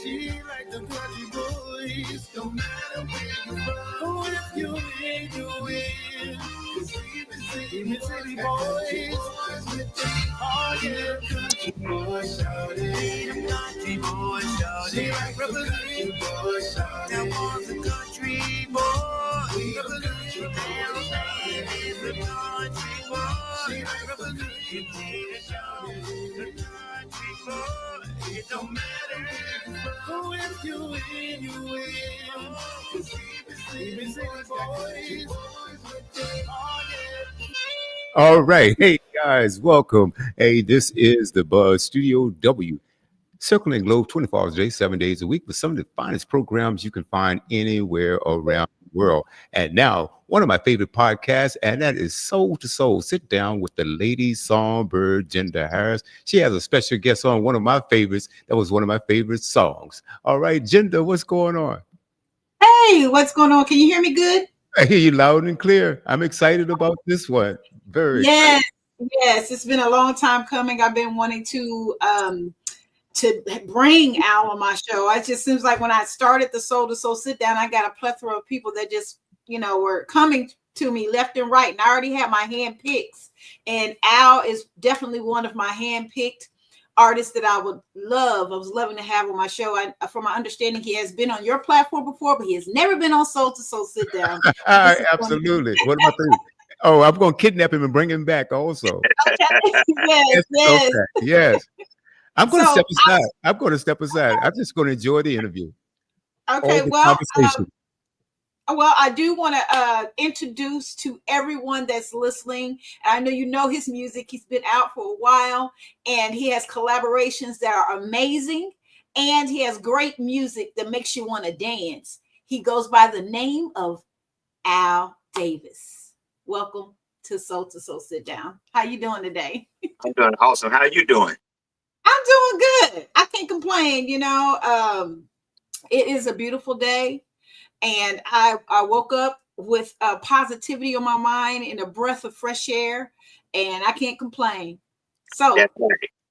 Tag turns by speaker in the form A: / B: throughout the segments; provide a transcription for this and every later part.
A: She like the country boys, no matter where you from. Oh, if you win, you win. 'Cause even city boys with them hard, yeah. Country boys, shawty. Them country boys, shawty. She like representing boys, shawty. That was a country boy. We representing the country boy. She like representing the country boy. It don't matter. Oh, if you win, you win. 'Cause even city boys with them hard, yeah. All right. Hey, guys, welcome. Hey, this is the Buzz Studio W, circling the globe 24 hours a day, 7 days a week, with some of the finest programs you can find anywhere around the world. And now, one of my favorite podcasts, and that is Soul to Soul. Sit down with the lady Songbird, Jinda Harris. She has a special guest on one of my favorites. That was one of my favorite songs. All right, Jinda, what's going on?
B: Hey, what's going on? Can you hear me good?
A: I hear you loud and clear. I'm excited about this one. Very excited.
B: Yes, yes. It's been a long time coming. I've been wanting to bring Al on my show. It just seems like when I started the Soul to Soul sit down, I got a plethora of people that just, were coming to me left and right. And I already had my hand picks. And Al is definitely one of my hand picked artists that I would love. I was loving to have on my show. From my understanding, he has been on your platform before, but he has never been on Soul to Soul sit down.
A: Absolutely. What am I thinking? Oh, I'm going to kidnap him and bring him back also.
B: Okay. Yes, yes.
A: Okay. Yes. I'm going to
B: So
A: step aside. I'm going to step aside. I'm just going to enjoy the interview.
B: Okay,
A: All the
B: well,
A: conversation.
B: I do want to introduce to everyone that's listening. I know you know his music. He's been out for a while, and he has collaborations that are amazing, and he has great music that makes you want to dance. He goes by the name of Al Davis. Welcome to Soul Sit Down. How you doing today?
C: I'm doing awesome. How are you doing?
B: I'm doing good. I can't complain. It is a beautiful day. And I woke up with positivity on my mind and a breath of fresh air, and I can't complain. So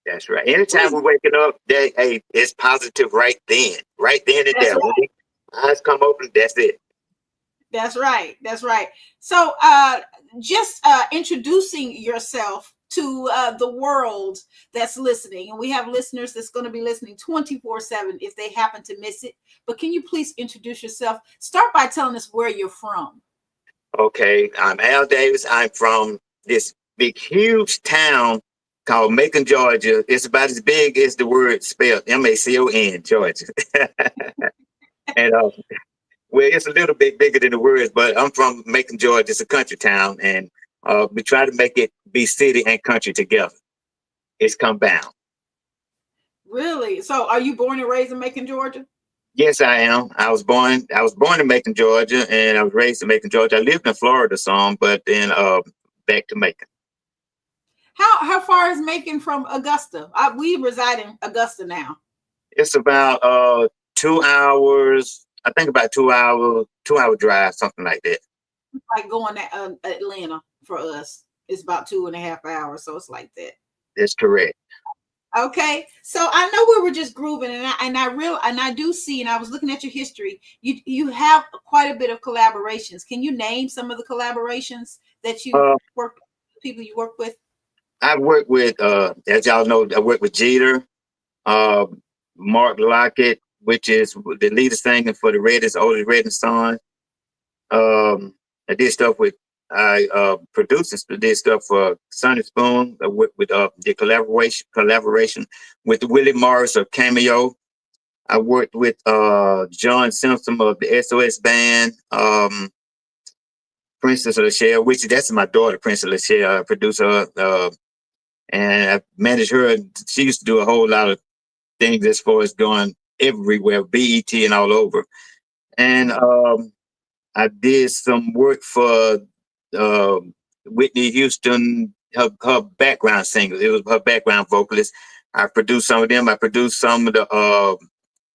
C: that's right. Anytime we're waking up, it's positive right then and there.
B: Right.
C: When the eyes come open, that's it.
B: That's right. That's right. So just introducing yourself to the world that's listening. And we have listeners that's going to be listening 24/7 if they happen to miss it. But can you please introduce yourself? Start by telling us where you're from.
C: Okay, I'm Al Davis. I'm from this big, huge town called Macon, Georgia. It's about as big as the word spelled Macon, Georgia. And well, it's a little bit bigger than the words, but I'm from Macon, Georgia. It's a country town, and we try to make it be city and country together. It's combined.
B: Really? So are you born and raised in Macon, Georgia?
C: Yes, I am. I was born in Macon, Georgia, and I was raised in Macon, Georgia. I lived in Florida some, but then back to Macon.
B: How far is Macon from Augusta? We reside in Augusta now.
C: It's about 2 hours. I think about 2 hour drive, something like that.
B: It's like going to Atlanta for us. It's about 2.5 hours, so it's like that.
C: That's correct.
B: Okay, so I know we were just grooving, and I do see, and I was looking at your history. You have quite a bit of collaborations. Can you name some of the collaborations that you people you work with?
C: I've worked with, as y'all know, I worked with Jina, Mark Lockett, which is the lead singer for the Oldest Redding song. I did stuff with. I produced and did stuff for Sonny Spoon with the collaboration with Willie Morris of Cameo. I worked with John Simpson of the SOS Band, Princess Lachelle, which that's my daughter, Princess Lachelle, producer, and I managed her. She used to do a whole lot of things as far as going everywhere, BET and all over. And I did some work for Whitney Houston, her background singers. It was her background vocalist. I produced some of them. I produced some of the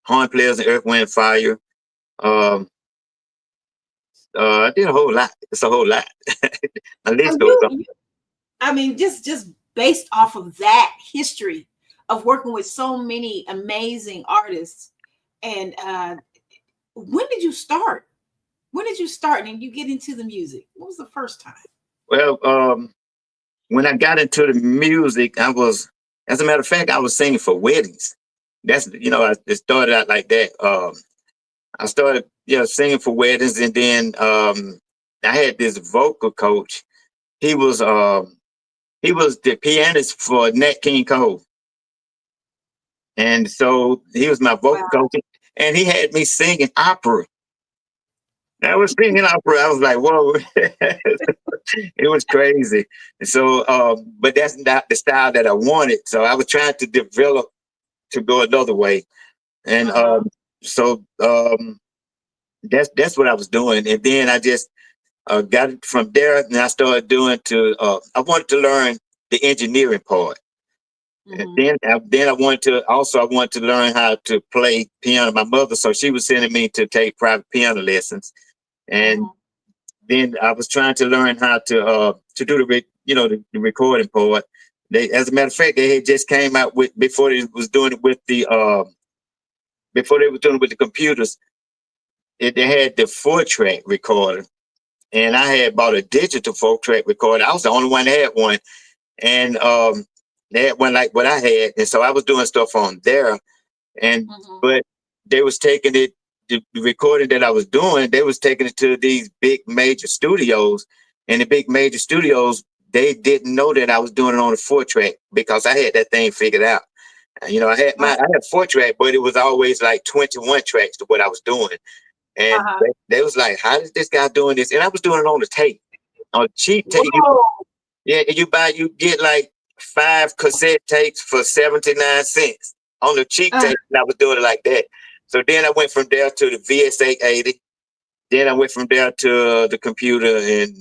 C: horn players in Earth, Wind, Fire. I did a whole lot. It's a whole lot. My list goes on.
B: I mean, just based off of that history of working with so many amazing artists, And when did you start? When did you start and you get into the music? What was the first time?
C: Well, when I got into the music, as a matter of fact, I was singing for weddings. That's, it started out like that. I started, singing for weddings, and then I had this vocal coach. He was the pianist for Nat King Cole, and so he was my vocal
B: Wow.
C: coach, and he had me singing opera. I was singing opera. I was like, whoa, it was crazy. And so, but that's not the style that I wanted. So I was trying to develop to go another way, and so that's what I was doing. And then I just got it from there, and I started doing I wanted to learn the engineering part. And then I wanted to learn how to play piano. My mother, so she was sending me to take private piano lessons, and then I was trying to learn how to do the recording part. As a matter of fact, they had just came out with before they was doing it with the computers. They had the 4-track recorder, and I had bought a digital 4-track recorder. I was the only one that had one, and they had one like what I had, and so I was doing stuff on there. And but they was taking it, the recording that I was doing, they was taking it to these big major studios, and the big major studios, they didn't know that I was doing it on a 4-track because I had that thing figured out. I had 4-track, but it was always like 21 tracks to what I was doing. And they was like, how is this guy doing this? And I was doing it on the tape, on cheap tape. You get like 5 cassette tapes for 79 cents on the cheap tape. And I was doing it like that. So then I went from there to the VS880. Then I went from there to the computer and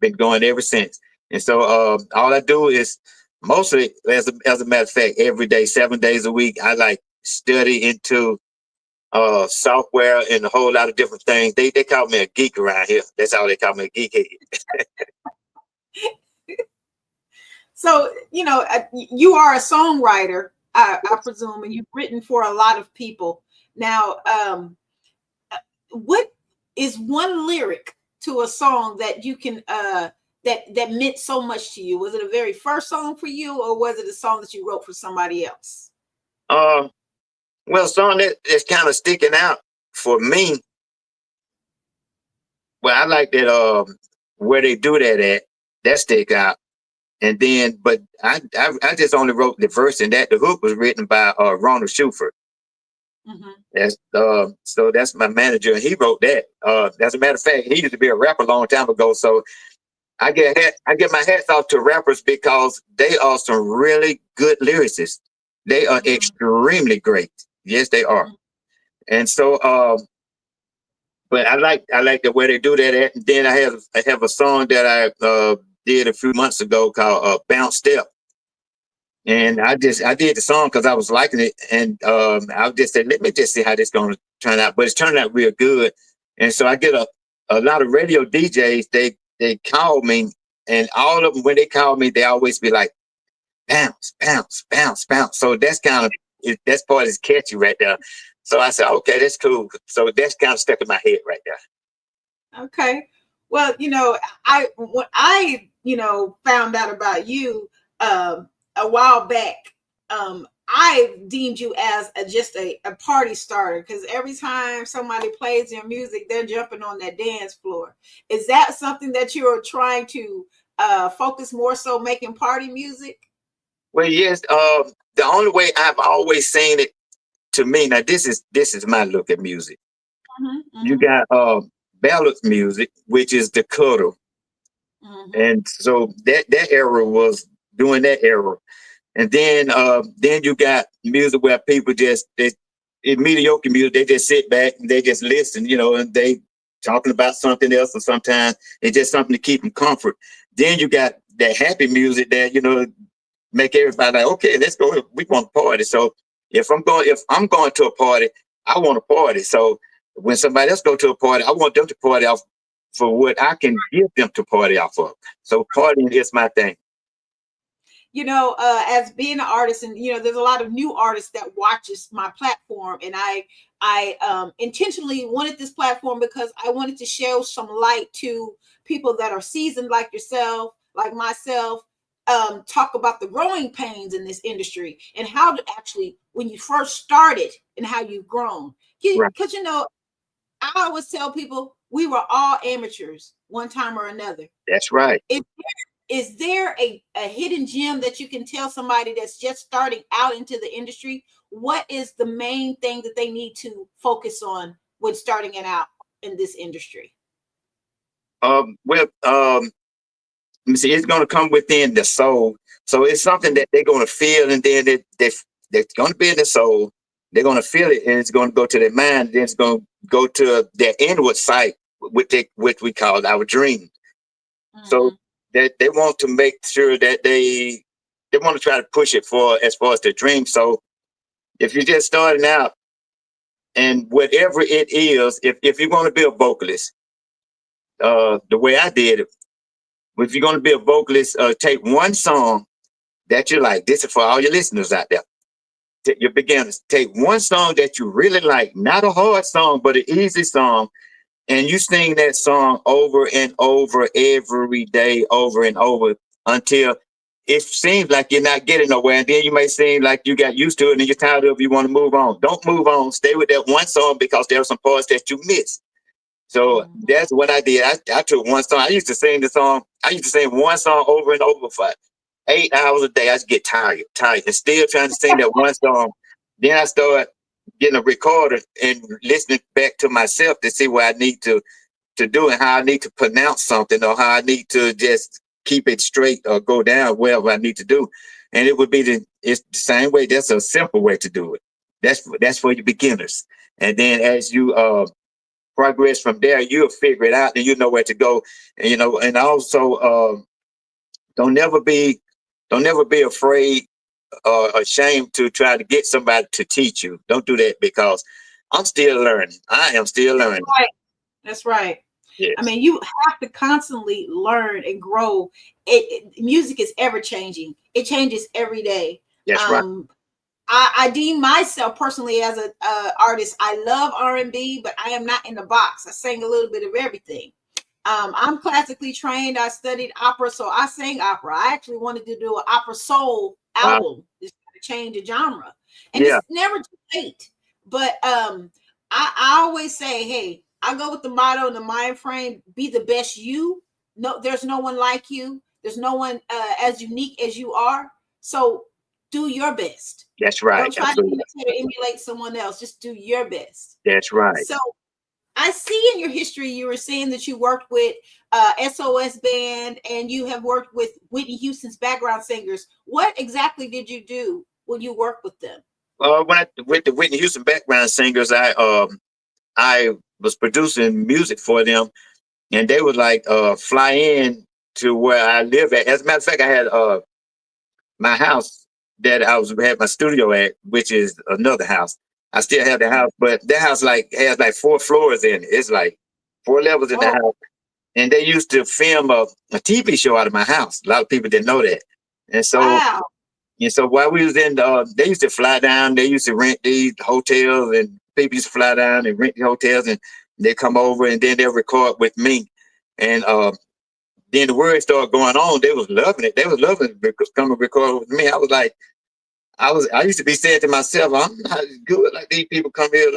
C: been going ever since. And so all I do is mostly, as a matter of fact, every day, 7 days a week, I like study into software and a whole lot of different things. They call me a geek around here. That's how they call me, a geekhead.
B: So, you are a songwriter, I presume, and you've written for a lot of people. Now, what is one lyric to a song that you can that meant so much to you? Was it a very first song for you, or was it a song that you wrote for somebody else?
C: Well, a song that's kind of sticking out for me. Well, I like that Where They Do That At. That stick out. And then, but I just only wrote the verse, and that the hook was written by Ronald Schufert. So that's my manager, and he wrote that. As a matter of fact, he used to be a rapper a long time ago. So I get my hats off to rappers because they are some really good lyricists. They are extremely great. Yes, they are. And so, but I like the way they do that. And then I have a song that I did a few months ago called Bounce Step. And I did the song because I was liking it. And I just said, let me just see how this is going to turn out. But it's turning out real good. And so I get a lot of radio DJs, they call me, and all of them, when they call me, they always be like, bounce, bounce, bounce, bounce. So that's that part is catchy right there. So I said, okay, that's cool. So that's kind of stuck in my head right there.
B: Okay. Well, when I found out about you a while back, I deemed you as just a party starter, because every time somebody plays your music, they're jumping on that dance floor. Is that something that you're trying to focus more so, making party music?
C: Well, yes. The only way I've always seen it, to me, now this is my look at music. You got ballad music, which is the cuddle. And so that era was doing that era. And then you got music where people it's mediocre music. They just sit back and they just listen, and they talking about something else, or sometimes it's just something to keep them comfort. Then you got that happy music that, make everybody like, okay, let's go. We want to party. So if I'm going to a party, I want to party. So when somebody else go to a party, I want them to party off for what I can give them to party off of. So partying is my thing.
B: as being an artist, and there's a lot of new artists that watches my platform, and I intentionally wanted this platform because I wanted to show some light to people that are seasoned like yourself, like myself, talk about the growing pains in this industry and how to actually, when you first started and how you've grown.
C: Right.
B: Because I always tell people we were all amateurs one time or another.
C: That's right.
B: Is there a hidden gem that you can tell somebody that's just starting out into the industry? What is the main thing that they need to focus on when starting it out in this industry?
C: Let me see, it's going to come within the soul. So it's something that they're going to feel, and then they're going to be in the soul. They're going to feel it, and it's going to go to their mind. Then it's going to go to their inward sight, which we call our dream. So they want to make sure that they want to try to push it for as far as the dream. So if you're just starting out, and whatever it is, if you want to be a vocalist, the way I did it, if you're going to be a vocalist, take one song that you like. This is for all your listeners out there, your beginners. Take one song that you really like, not a hard song, but an easy song, and you sing that song over and over every day, over and over, until it seems like you're not getting nowhere. And then you may seem like you got used to it and you're tired of it, you want to move on. Don't move on. Stay with that one song because there are some parts that you missed. So that's what I did. I took one song. I used to sing one song over and over for 8 hours a day. I just get tired, and still trying to sing that one song. Then I started getting a recorder and listening back to myself to see what I need to do and how I need to pronounce something, or how I need to just keep it straight or go down wherever I need to do. And it would be it's the same way. That's a simple way to do it. That's for your beginners. And then as you progress from there, you'll figure it out and you know where to go. And and also don't never be afraid or ashamed to try to get somebody to teach you. Don't do that, because I'm still learning. I am still learning.
B: That's right.
C: Yes.
B: I mean, you have to constantly learn and grow. Music is ever changing. It changes every day.
C: That's right.
B: I deem myself personally as an artist. I love R&B, but I am not in the box. I sing a little bit of everything. I'm classically trained. I studied opera, so I sang opera. I actually wanted to do an opera soul album, just to change the genre. And it's never too late. But I always say, hey, I go with the motto and the mind frame: be the best you. No, there's no one like you. There's no one as unique as you are. So do your best.
C: That's right.
B: Don't try to imitate or emulate someone else. Just do your best.
C: That's right.
B: So I see in your history, you were saying that you worked with SOS Band and you have worked with Whitney Houston's background singers. What exactly did you do when you worked with them?
C: With the Whitney Houston background singers, I was producing music for them, and they would fly in to where I live at. As a matter of fact, I had my house that had my studio at, which is another house. I still have the house, but that house has 4 floors in it. It's 4 levels in the house. And they used to film a TV show out of my house. A lot of people didn't know that. And so, while we was in, they used to fly down. They used to rent these hotels, and people used to fly down and rent the hotels, and they come over, and then they'll record with me. And then the word started going on. They was loving it. They was loving it because come and record with me. I used to be saying to myself, I'm not as good like these people come here,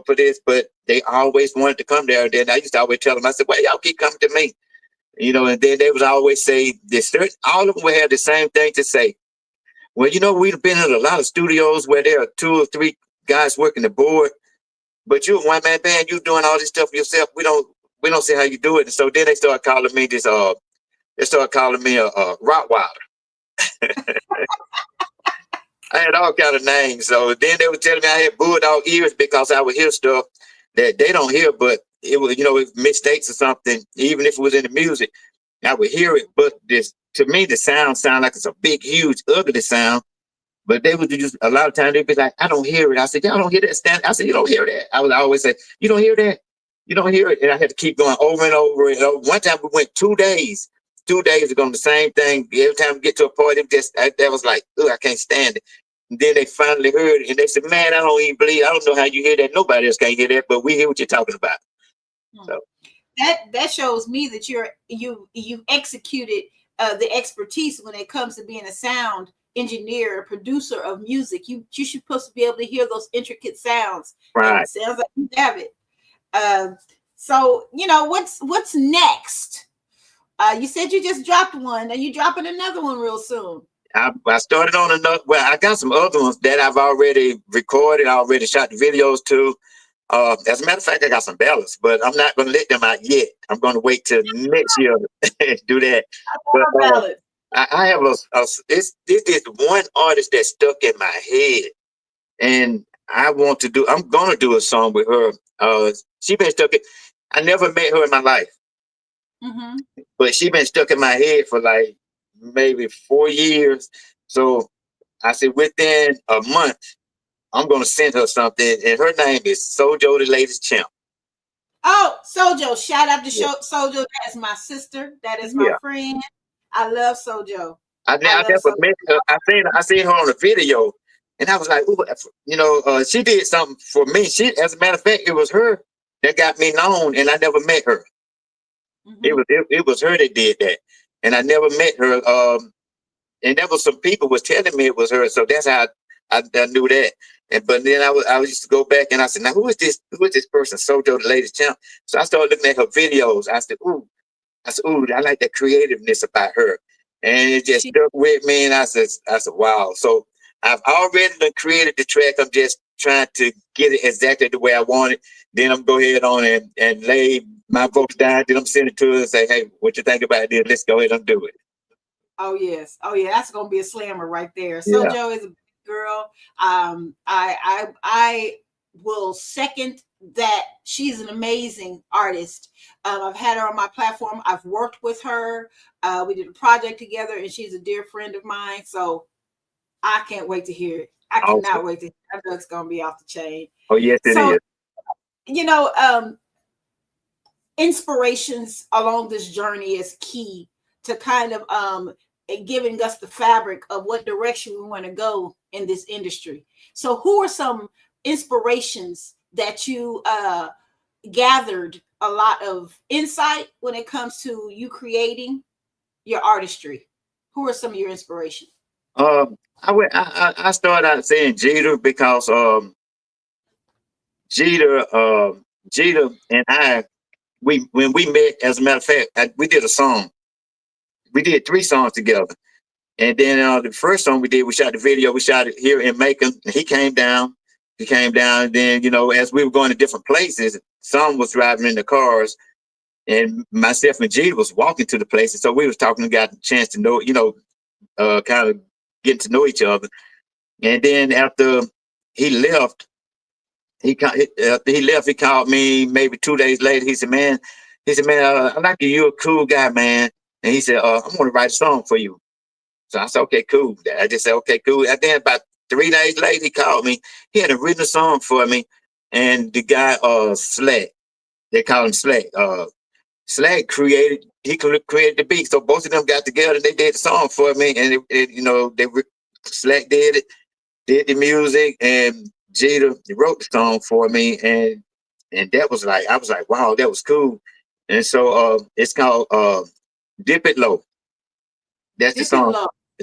C: for this, but they always wanted to come there. And then I used to always tell them, I said, well, y'all keep coming to me, and then they would always say this. All of them would have the same thing to say. Well, we've been in a lot of studios where there are 2 or 3 guys working the board, but you're a one-man band. You're doing all this stuff yourself. We don't see how you do it. And so then they started calling me a Rottweiler. I had all kind of names. So then they were telling me I had bulldog ears because I would hear stuff that they don't hear, but it was, mistakes or something. Even if it was in the music, I would hear it. But to me, the sound like it's a big, huge, ugly sound. But they would just, a lot of times they'd be like, I don't hear it. I said, y'all don't hear that. I said, you don't hear that. I would always say, you don't hear that. You don't hear it. And I had to keep going over and over. And one time we went 2 days 2 days ago, the same thing. Every time we get to a party, that was like, oh, I can't stand it. And then they finally heard it, and they said, man, I don't even believe, I don't know how you hear that. Nobody else can hear that, but we hear what you're talking about. So
B: that shows me that you executed the expertise when it comes to being a sound engineer, producer of music. You should supposed to be able to hear those intricate sounds.
C: right.
B: And it sounds like you have it. So what's next? You said you just dropped one, and you dropping another one real soon.
C: I started on another. Well, I got some other ones that I've already recorded. I already shot the videos to. As a matter of fact, I got some ballads, but I'm not going to let them out yet. I'm going to wait till next year to do that. But I have this is one artist that stuck in my head, and I'm going to do a song with her. She been stuck. I never met her in my life, but she been stuck in my head for like maybe 4 years. So I said, within a month, I'm going to send her something. And her name is Sojo, the latest champ.
B: Oh, Sojo. Shout out to Sojo. That is my sister. That is my friend. I love Sojo.
C: I never met her. I seen her on a video. And I was like, ooh, she did something for me. As a matter of fact, it was her that got me known, and I never met her. It was her that did that. And I never met her. And there was some people was telling me it was her, so that's how I knew that. But then I used to go back and I said, now who is this person? Sojo, the latest champ. So I started looking at her videos. I said, ooh, I like that creativeness about her, and it just stuck with me. And I said, wow. So I've already created the track. I'm just trying to get it exactly the way I want it. Then I'm go ahead on and lay my votes down. Then I'm sending it to her and say, hey, what you think about this? Let's go ahead and do it.
B: Oh yes. Oh yeah. That's gonna be a slammer right there. Sojo is a big girl. I will second that. She's an amazing artist. I've had her on my platform. I've worked with her. We did a project together, and she's a dear friend of mine. So I can't wait to hear it. I cannot wait to hear it. I know it's gonna be off the chain.
C: Oh yes, it is.
B: Inspirations along this journey is key to kind of giving us the fabric of what direction we want to go in this industry. So who are some inspirations that you gathered a lot of insight when it comes to you creating your artistry? Who are some of your inspirations?
C: I started out saying Jida because Jida and I, when we met, as a matter of fact, we did a song. We did 3 songs together. And then the first song we shot the video, we shot it here in Macon. And he came down. And then, as we were going to different places, some was driving in the cars, and myself and Jida was walking to the places. So we was talking and got a chance to know, kind of getting to know each other. And then after he left, he called me maybe 2 days later. He said, man, I like you. You're a cool guy, man. And he said, I'm going to write a song for you. So I said, okay, cool. I just said, okay, cool. And then about 3 days later, he called me. He had written a song for me. And the guy, Slack, they call him Slack. Slack created the beat. So both of them got together and they did the song for me. And, Slack did the music, and Jada wrote the song for me. And that was like, I was like, wow, that was cool. And so it's called Dip It Low. That's the song.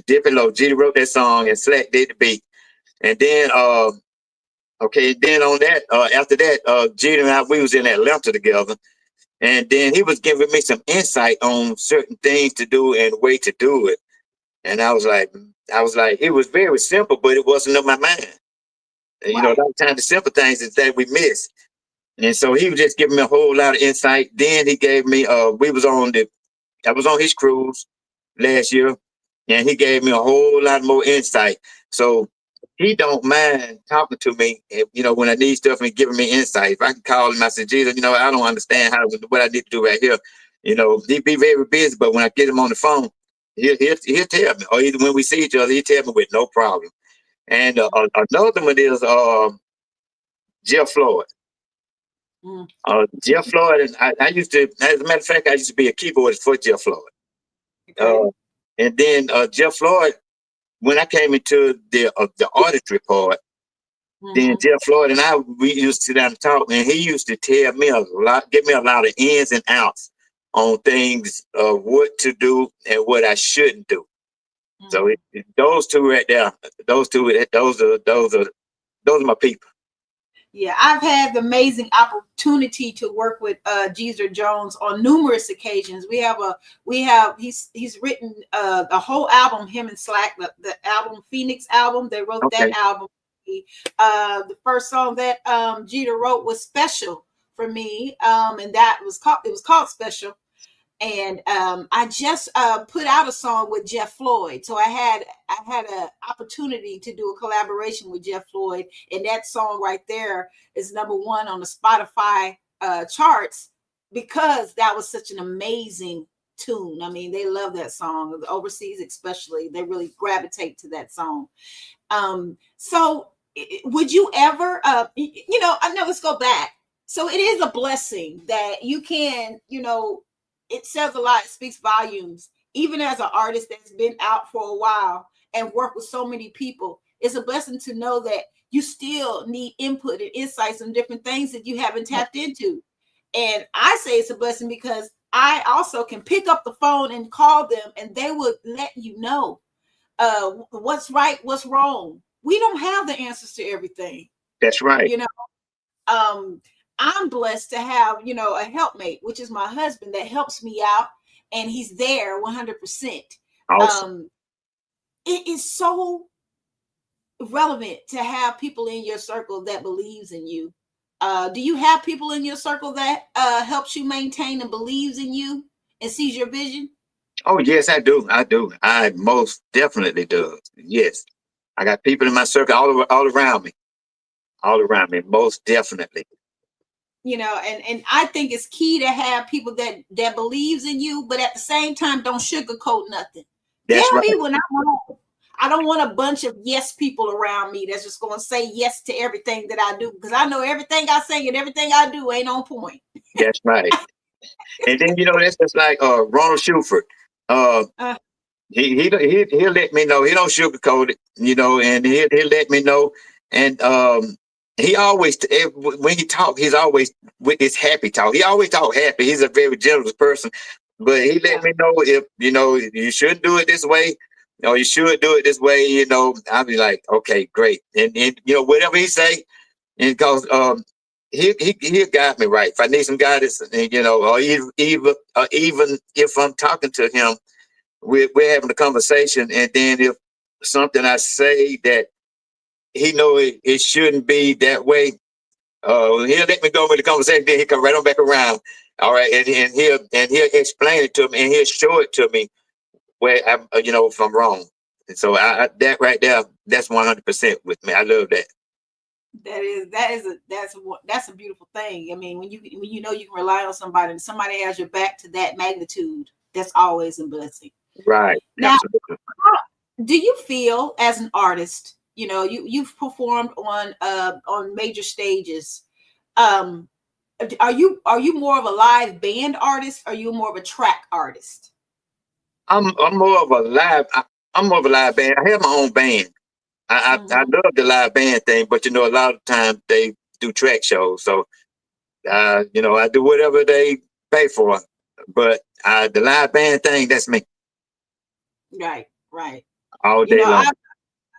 C: Dip It Low. Jada wrote that song and Slack did the beat. And then then on that, after that, Jada and I, we was in Atlanta together. And then he was giving me some insight on certain things to do and way to do it. And I was like, it was very simple, but it wasn't on my mind. Right. A lot of times the simple things is that we miss. And so he was just giving me a whole lot of insight. Then he gave me, I was on his cruise last year, and he gave me a whole lot more insight. So he don't mind talking to me, when I need stuff and giving me insight. If I can call him, I said, Jesus, I don't understand what I need to do right here. He'd be very busy, but when I get him on the phone, he'll tell me. Or either when we see each other, he'll tell me with no problem. And another one is Jeff Floyd. Jeff Floyd, and I used to, as a matter of fact, I used to be a keyboardist for Jeff Floyd.
B: Okay.
C: And then Jeff Floyd, when I came into the artistry part, then
B: Mhm.
C: Jeff Floyd and I, we used to sit down and talk, and he used to tell me a lot, give me a lot of ins and outs on things of what to do and what I shouldn't do. So
B: Mhm.
C: those two right there, those are my people.
B: Yeah, I've had the amazing opportunity to work with Geezer Jones on numerous occasions. He's written a whole album, him and Slack, the album Phoenix album. They wrote that
C: Okay,
B: album. The first song that Jeter wrote was Special for me, and that was called Special. And I just put out a song with Jeff Floyd, so I had an opportunity to do a collaboration with Jeff Floyd, and that song right there is #1 on the Spotify charts because that was such an amazing tune. I mean, they love that song. Overseas, especially, they really gravitate to that song. So would you ever, I know, let's go back. So it is a blessing that you can, it says a lot, it speaks volumes. Even as an artist that's been out for a while and worked with so many people, it's a blessing to know that you still need input and insights on different things that you haven't tapped into. And I say it's a blessing because I also can pick up the phone and call them and they would let you know what's right, what's wrong. We don't have the answers to everything.
C: that's right.
B: You know, um, I'm blessed to have, a helpmate, which is my husband that helps me out and he's there 100%.
C: Awesome.
B: Um, it is so relevant to have people in your circle that believes in you. Do you have people in your circle that helps you maintain and believes in you and sees your vision?
C: Oh yes, I do. I do. I most definitely do. Yes, I got people in my circle all around me, all around me. Most definitely.
B: And I think it's key to have people that believes in you, but at the same time don't sugarcoat nothing.
C: That's
B: Tell
C: right.
B: me when I'm wrong. I don't want a bunch of yes people around me that's just going to say yes to everything that I do, because I know everything I say and everything I do ain't on point.
C: That's right. And then that's just like Ronald Shuford. Uh,
B: uh,
C: he'll let me know. He don't sugarcoat it, and he'll let me know. And he always when he talk, he's always with this happy talk. He always talk happy. He's a very generous person, but he let
B: yeah,
C: me know if you shouldn't do it this way. You should do it this way. I'll be like, okay, great, and whatever he say, and because he'll guide me right if I need some guidance, or even if I'm talking to him, we're having a conversation, and then if something I say that he know it shouldn't be that way, he'll let me go with the conversation. Then he come right on back around. All right, and he'll explain it to me, and he'll show it to me where I'm, if I'm wrong. And so that right there, that's 100% with me. I love that.
B: that's a beautiful thing. I mean, when you know you can rely on somebody and somebody has your back to that magnitude, that's always a blessing.
C: Right,
B: Now,
C: absolutely.
B: do you feel as an artist, you've performed on major stages, um are you more of a live band artist, or are you more of a track artist?
C: I'm more of a live. I'm more of a live band. I have my own band. I
B: Hmm.
C: love the live band thing, but a lot of times they do track shows, so I do whatever they pay for. But the live band thing, that's me
B: Right.
C: all day long.
B: I've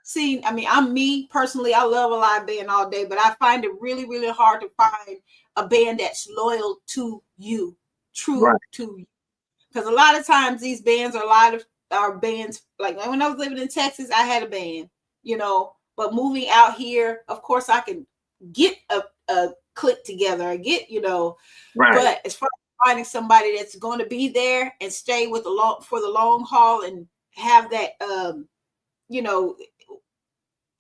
B: seen, I mean, I'm me personally, I love a live band all day, but I find it really, really hard to find a band that's loyal to you,
C: Right,
B: true to you. Because a lot of times these bands are bands, like when I was living in Texas, I had a band, but moving out here, of course I can get a click together, I get,
C: right,
B: but as far as finding somebody that's going to be there and stay with for the long haul and have that, you know,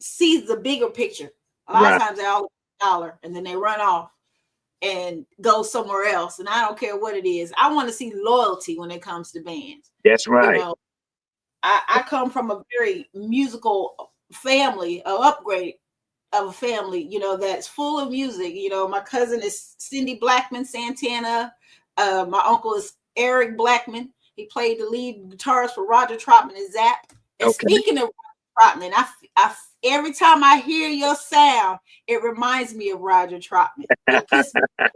B: see the bigger picture. A lot of
C: right.
B: times they all dollar and then they run off and go somewhere else. And I don't care what it is. I want to see loyalty when it comes to bands.
C: That's
B: You
C: right.
B: know, I come from a very musical family, a upgrade of a family, that's full of music. My cousin is Cindy Blackman Santana. My uncle is Eric Blackman. He played the lead guitarist for Roger Troutman and Zapp. And
C: Okay.
B: speaking of Troutman, every time I hear your sound, it reminds me of Roger Troutman. It puts me in that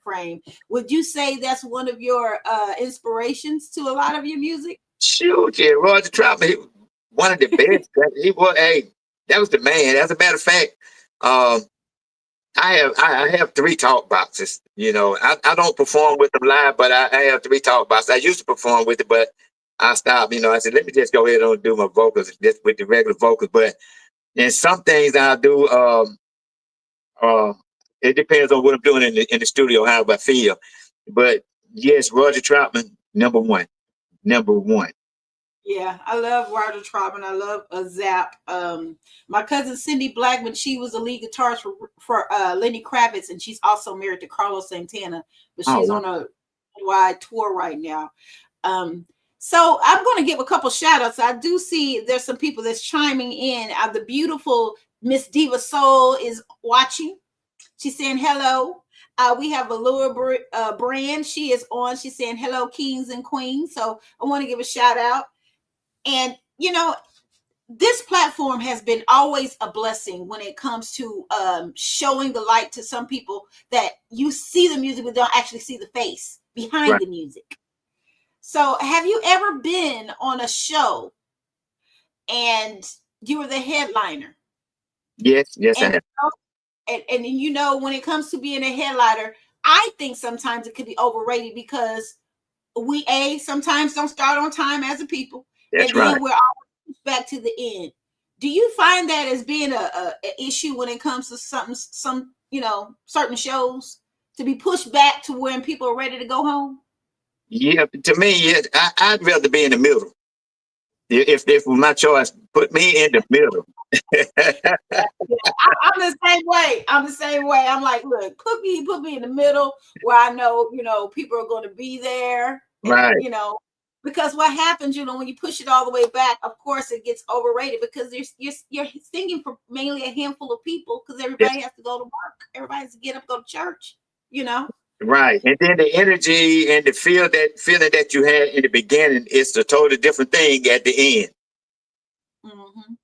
B: frame. Would you say that's one of your inspirations to a lot of your music?
C: Shoot, yeah, Roger Troutman, he was one of the best. He was that was the man. As a matter of fact, I have 3 talk boxes. You know, I don't perform with them live, but I have 3 talk boxes. I used to perform with it, but I stopped. You know, I said, let me just go ahead and do my vocals just with the regular vocals. But in some things I do, it depends on what I'm doing in the studio, how I feel. But yes, Roger Troutman, number one.
B: Yeah, I love Roger Troutman. I love Zapp. My cousin Cindy Blackman, she was a lead guitarist for Lenny Kravitz, and she's also married to Carlos Santana, but she's on a wide tour right now. So I'm going to give a couple shout outs. I do see there's some people that's chiming in. The beautiful Miss Diva Soul is watching. She's saying hello. We have Allure Brand. She is on. She's saying hello, kings and queens. So I want to give a shout out. And, you know, this platform has been always a blessing when it comes to showing the light to some people that you see the music, but don't actually see the face behind the music. So have you ever been on a show and you were the headliner?
C: Yes, I have.
B: And you know, when it comes to being a headliner, I think sometimes it could be overrated because we sometimes don't start on time as a people.
C: That's
B: and
C: right.
B: then we're always back to the end. Do you find that as being a issue when it comes to some certain shows to be pushed back to when people are ready to go home?
C: Yeah, to me, I'd rather be in the middle. If my choice, put me in the middle.
B: I'm the same way. I'm like, look, put me in the middle where I know, people are going to be there. And,
C: right.
B: Because what happens, when you push it all the way back, of course it gets overrated because you're singing for mainly a handful of people because everybody has to go to work. Everybody has to get up, go to church,
C: Right. And then the energy and the feeling that you had in the beginning is a totally different thing at the end.
B: Mm-hmm.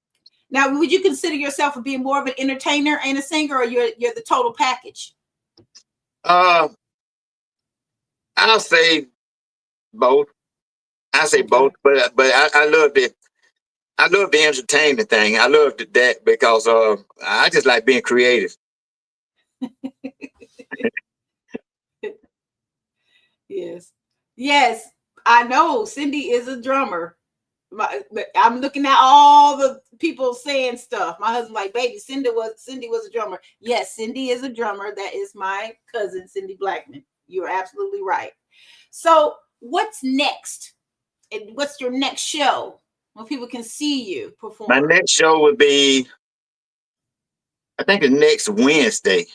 B: Now, would you consider yourself as being more of an entertainer and a singer, or you're the total package?
C: I'll say both. Both, but I love the entertainment thing. I love that because I just like being creative.
B: Yes, I know. Cindy is a drummer. I'm looking at all the people saying stuff. My husband's like, baby, Cindy was a drummer. Yes, Cindy is a drummer. That is my cousin, Cindy Blackman. You're absolutely right. So what's next? And what's your next show when people can see you perform?
C: My next show would be, I think, next Wednesday.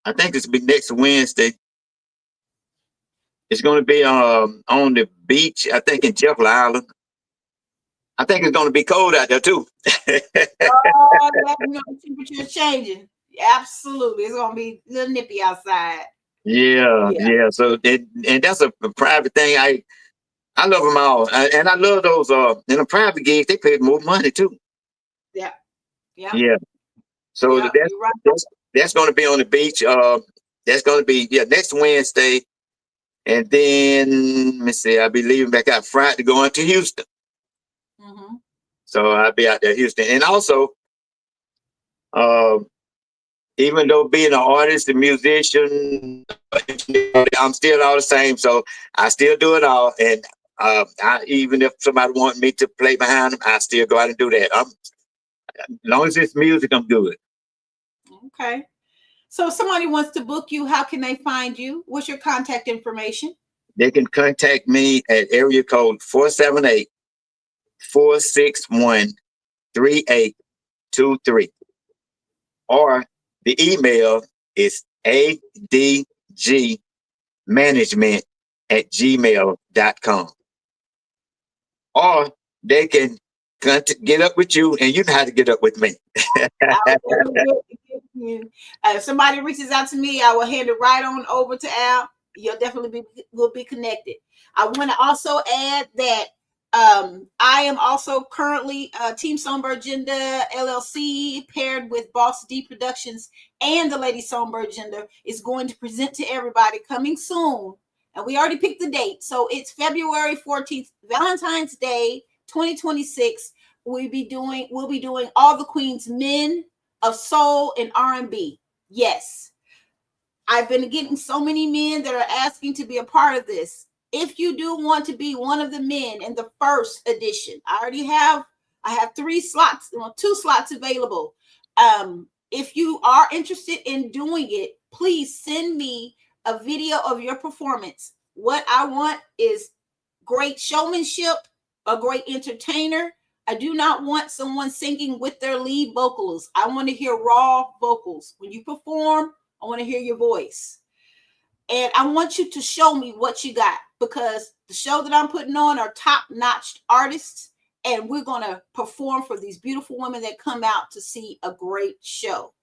C: I think it's be next Wednesday. It's going to be on the beach, I think in Jekyll Island. I think it's going to be cold out there too.
B: The temperature is changing. Absolutely, it's going to be a little nippy outside.
C: Yeah. So and that's a private thing. I love them all, and I love those. In a private gig, they pay more money too.
B: Yeah.
C: So that's going to be on the beach. That's going to be next Wednesday, and then let me see. I'll be leaving back out Friday going to Houston.
B: Mm-hmm.
C: So I'll be out there Houston, and also, even though being an artist, a musician, I'm still all the same. So I still do it all, and even if somebody wants me to play behind them, I still go out and do that. As long as it's music, I'm good.
B: Okay. So if somebody wants to book you, how can they find you? What's your contact information?
C: They can contact me at area code 478-461-3823. Or the email is adgmanagement@gmail.com. Or they can get up with you, and you know how to get up with me.
B: If somebody reaches out to me, I will hand it right on over to Al. You'll definitely will be connected. I want to also add that I am also currently Team Songbird Jinda LLC paired with Boss D Productions, and the Lady Songbird Jinda is going to present to everybody coming soon. And we already picked the date. So it's February 14th, Valentine's Day, 2026. We'll be doing All the Queen's Men of Soul and R&B. Yes. I've been getting so many men that are asking to be a part of this. If you do want to be one of the men in the first edition, I have 3 slots, 2 slots available. If you are interested in doing it, please send me a video of your performance. What I want is great showmanship, a great entertainer. I do not want someone singing with their lead vocals. I want to hear raw vocals. When you perform, I want to hear your voice. And I want you to show me what you got, because the show that I'm putting on are top-notch artists, and we're going to perform for these beautiful women that come out to see a great show.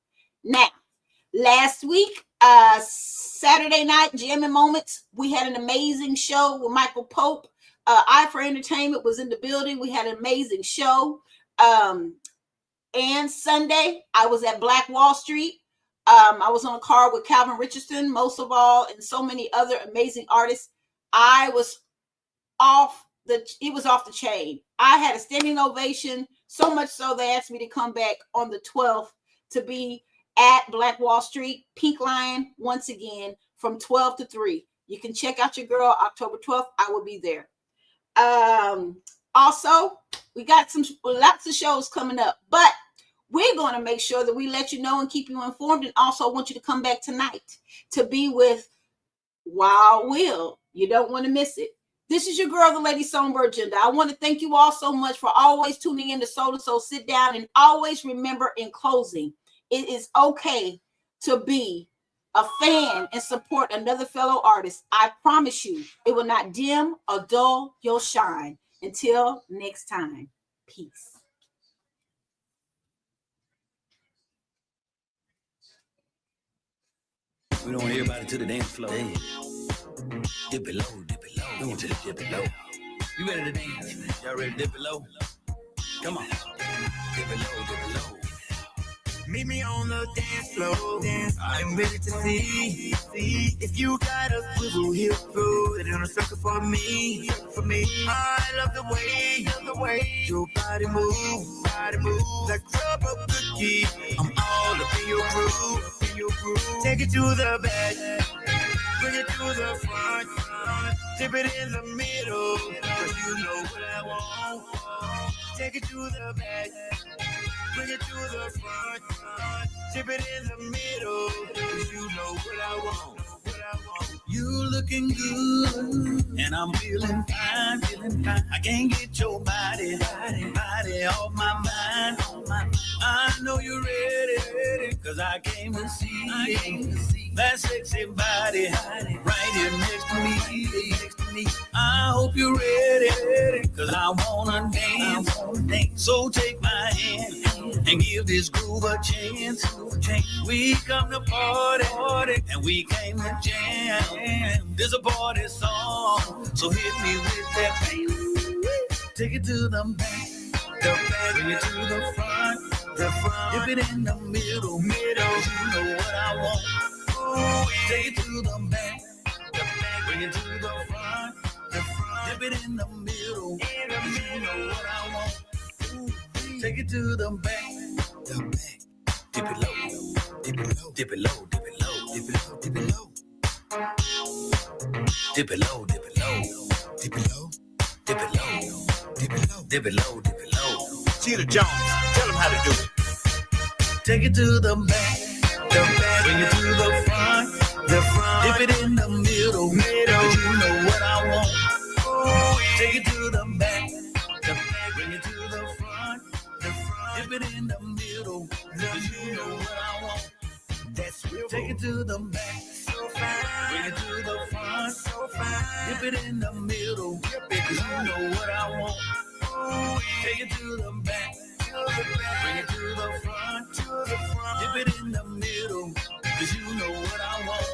B: Now, last week, Saturday night, Jamming Moments, we had an amazing show with Michael Pope. I for Entertainment was in the building. We had an amazing show. And Sunday, I was at Black Wall Street. I was on a car with Calvin Richardson, most of all, and so many other amazing artists. It was off the chain. I had a standing ovation, so much so they asked me to come back on the 12th to be at Black Wall Street, Pink Lion, once again, from 12 to 3. You can check out your girl, October 12th. I will be there. Also, we got lots of shows coming up, but we're going to make sure that we let you know and keep you informed, and also want you to come back tonight to be with Wild Will. You don't want to miss it. This is your girl, the Lady Songbird Jinda. I want to thank you all so much for always tuning in to Soul to Soul Sit Down, and always remember, in closing, it is okay to be a fan and support another fellow artist. I promise you, it will not dim or dull your shine. Until next time, peace.
A: We don't want everybody to the dance floor. Hey. Dip it low, dip it low. We want you to dip it low. You ready to dance? Y'all ready to dip it low? Come on. Dip it low, dip it low. Meet me on the dance floor. I'm ready to see if you got a swivel hip through. Sit in a circle for me. I love the way your body move like rubber cookie. I'm all up in your groove. Take it to the back, bring it to the front, dip it in the middle, 'cause you know what I want. Take it to the back, bring it to the front, dip it in the middle, 'cause you know what I want. You looking good, and I'm feeling fine. I can't get your body off my mind. I know you're ready, 'cause I came to see that sexy body right here next to me. I hope you're ready, 'cause I wanna dance. So take my hand and give this groove a chance. We come to party, and we came to jam. This a party song, so hit me with that bass. Take it to the back, bring it to the front, dip it in the middle. You know what I want. Take it to the back, bring it to the front, dip it in the middle. You know what I want. Take it to the back, dip it low, dip it low, dip it low, dip it low, dip it low, dip it low. Dip it low, dip it low, dip it low, dip it low, dip it low, dip it low, dip it low. Cheetah Jones, tell them how to do it. Take it to the back, bring it to the front, dip it in the middle. You know what I want. Take it to the back, bring it to the front, dip it in the middle. You know what I want. That's real. Take it to the back, so fine. Bring it to the front, so fine. Dip it in the middle, 'cause you know what I want. Take it to the back, bring it to the front, dip it in the middle, 'cause you know what I want.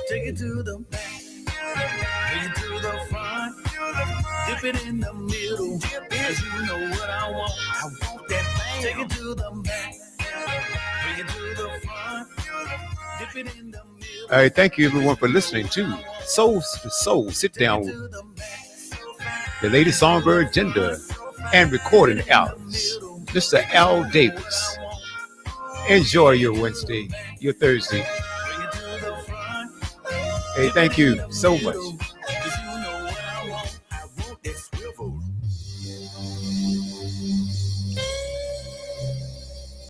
A: Take it to the back. Take it to the front. Dip it in the middle. Cause you know what I want. I want that thing. Take it to the back. Take it to the front. Dip it in the middle.
D: All right, thank you everyone for listening to Soul to Soul Sit Down with the lady Songbird, Jinda, and recording artist, Mr. Al Davis. Enjoy your Wednesday, your Thursday. Hey, thank you so much.